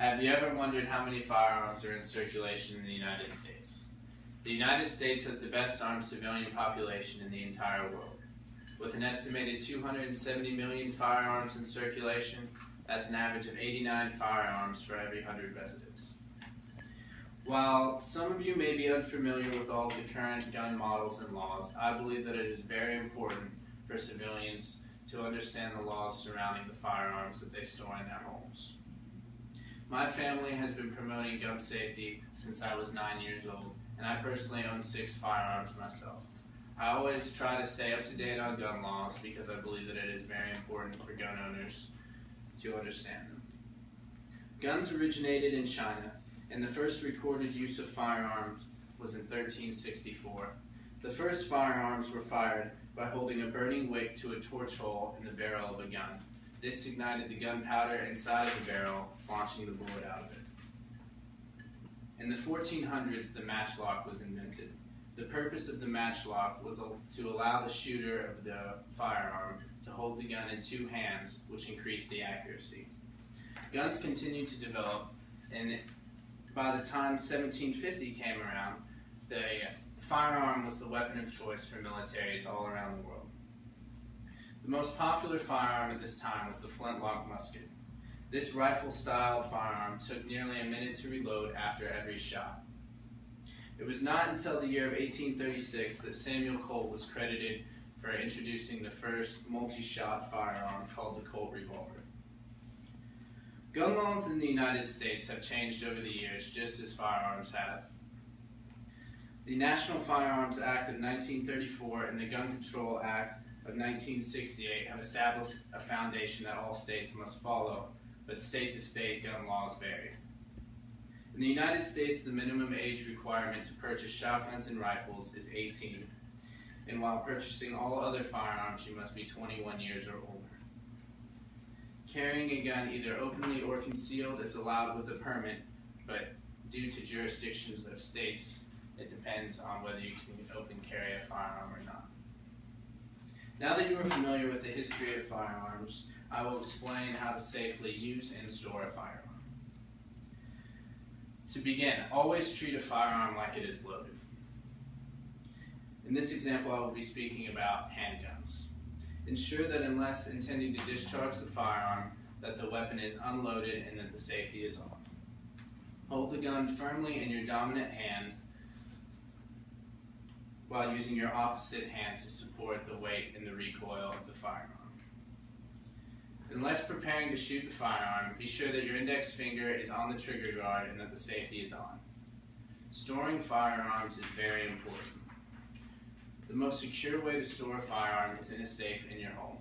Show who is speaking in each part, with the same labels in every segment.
Speaker 1: Have you ever wondered how many firearms are in circulation in the United States? The United States has the best armed civilian population in the entire world. With an estimated 270 million firearms in circulation, that's an average of 89 firearms for every 100 residents. While some of you may be unfamiliar with all of the current gun models and laws, I believe that it is very important for civilians to understand the laws surrounding the firearms that they store in their homes. My family has been promoting gun safety since I was 9 years old, and I personally own 6 firearms myself. I always try to stay up to date on gun laws because I believe that it is very important for gun owners to understand them. Guns originated in China, and the first recorded use of firearms was in 1364. The first firearms were fired by holding a burning wick to a torch hole in the barrel of a gun. This ignited the gunpowder inside of the barrel, launching the bullet out of it. In the 1400s, the matchlock was invented. The purpose of the matchlock was to allow the shooter of the firearm to hold the gun in 2 hands, which increased the accuracy. Guns continued to develop, and by the time 1750 came around, the firearm was the weapon of choice for militaries all around the world. The most popular firearm at this time was the flintlock musket. This rifle-styled firearm took nearly a minute to reload after every shot. It was not until the year of 1836 that Samuel Colt was credited for introducing the first multi-shot firearm called the Colt revolver. Gun laws in the United States have changed over the years just as firearms have. The National Firearms Act of 1934 and the Gun Control Act of 1968 have established a foundation that all states must follow, but state to state gun laws vary. In the United States, the minimum age requirement to purchase shotguns and rifles is 18, and while purchasing all other firearms, you must be 21 years or older. Carrying a gun either openly or concealed is allowed with a permit, but due to jurisdictions of states, it depends on whether you can open carry a firearm or not. Now that you are familiar with the history of firearms, I will explain how to safely use and store a firearm. To begin, always treat a firearm like it is loaded. In this example, I will be speaking about handguns. Ensure that unless intending to discharge the firearm, that the weapon is unloaded and that the safety is on. Hold the gun firmly in your dominant hand while using your opposite hand to support the weight and the recoil of the firearm. Unless preparing to shoot the firearm, be sure that your index finger is on the trigger guard and that the safety is on. Storing firearms is very important. The most secure way to store a firearm is in a safe in your home.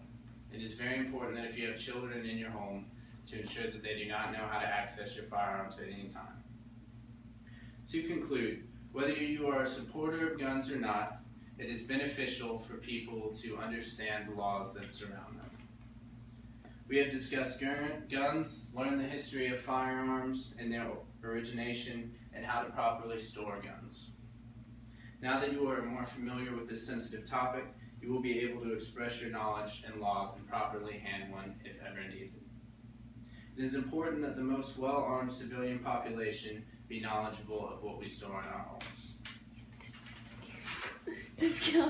Speaker 1: It is very important that if you have children in your home, to ensure that they do not know how to access your firearms at any time. To conclude, whether you are a supporter of guns or not, it is beneficial for people to understand the laws that surround them. We have discussed guns, learned the history of firearms and their origination, and how to properly store guns. Now that you are more familiar with this sensitive topic, you will be able to express your knowledge and laws and properly hand one if ever needed. It is important that the most well-armed civilian population be knowledgeable of what we store in our homes.
Speaker 2: Just kill